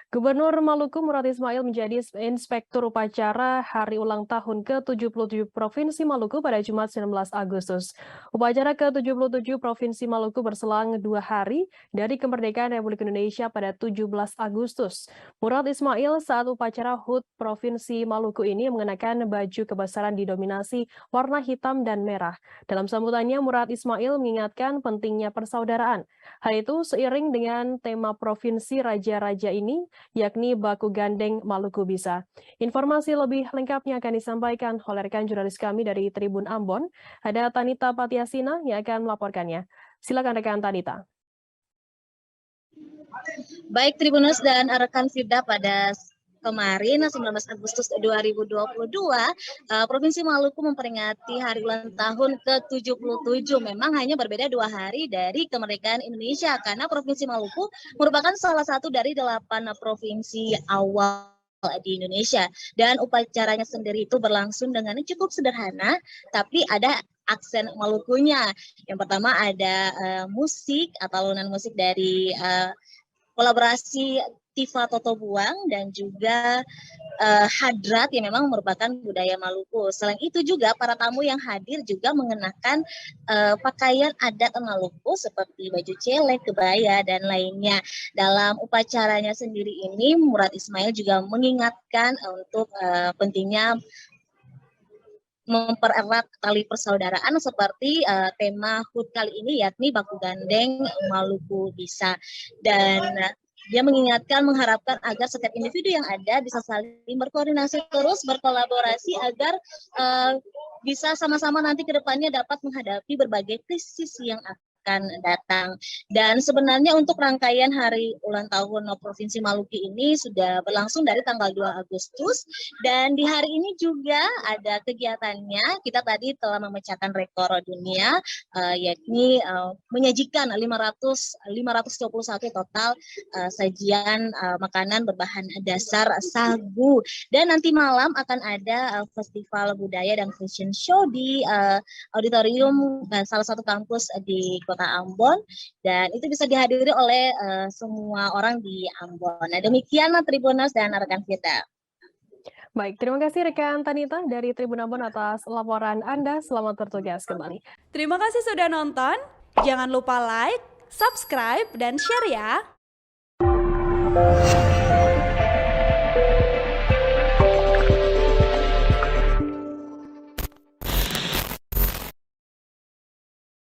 Gubernur Maluku Murad Ismail menjadi Inspektur Upacara Hari Ulang Tahun ke-77 Provinsi Maluku pada Jumat 19 Agustus. Upacara ke-77 Provinsi Maluku berselang 2 hari dari kemerdekaan Republik Indonesia pada 17 Agustus. Murad Ismail saat upacara HUT Provinsi Maluku ini mengenakan baju kebesaran didominasi warna hitam dan merah. Dalam sambutannya, Murad Ismail mengingatkan pentingnya persaudaraan. Hal itu seiring dengan tema Provinsi Raja-Raja ini, yakni Baku Gandeng Maluku Bisa. Informasi lebih lengkapnya akan disampaikan oleh rekan jurnalis kami dari Tribun Ambon. Ada Tanita Patiasina yang akan melaporkannya. Silakan rekan Tanita. Baik Tribuners dan rekan Firda, pada kemarin 19 Agustus 2022, Provinsi Maluku memperingati hari ulang tahun ke-77. Memang hanya berbeda 2 hari dari kemerdekaan Indonesia karena Provinsi Maluku merupakan salah satu dari 8 provinsi awal di Indonesia, dan upacaranya sendiri itu berlangsung dengan cukup sederhana, tapi ada aksen Malukunya. Yang pertama ada musik atau alunan musik dari kolaborasi Tifa Toto Buang dan juga hadrat yang memang merupakan budaya Maluku. Selain itu juga para tamu yang hadir juga mengenakan pakaian adat Maluku seperti baju celek, kebaya, dan lainnya. Dalam upacaranya sendiri ini, Murad Ismail juga mengingatkan untuk pentingnya mempererat tali persaudaraan seperti tema HUT kali ini, yakni Baku Gandeng Maluku Bisa. Dan dia mengingatkan, mengharapkan agar setiap individu yang ada bisa saling berkoordinasi terus, berkolaborasi agar bisa sama-sama nanti ke depannya dapat menghadapi berbagai krisis yang akan datang. Dan sebenarnya untuk rangkaian hari ulang tahun Provinsi Maluku ini sudah berlangsung dari tanggal 2 Agustus, dan di hari ini juga ada kegiatannya. Kita tadi telah memecahkan rekor dunia, yakni menyajikan 521 total sajian makanan berbahan dasar sagu. Dan nanti malam akan ada festival budaya dan fashion show di auditorium salah satu kampus di Kota Ambon, dan itu bisa dihadiri oleh semua orang di Ambon. Nah, demikian Tribuners dan rekan kita. Baik, terima kasih rekan Tanita dari Tribun Ambon atas laporan Anda. Selamat bertugas kembali. Terima kasih sudah nonton. Jangan lupa like, subscribe, dan share ya.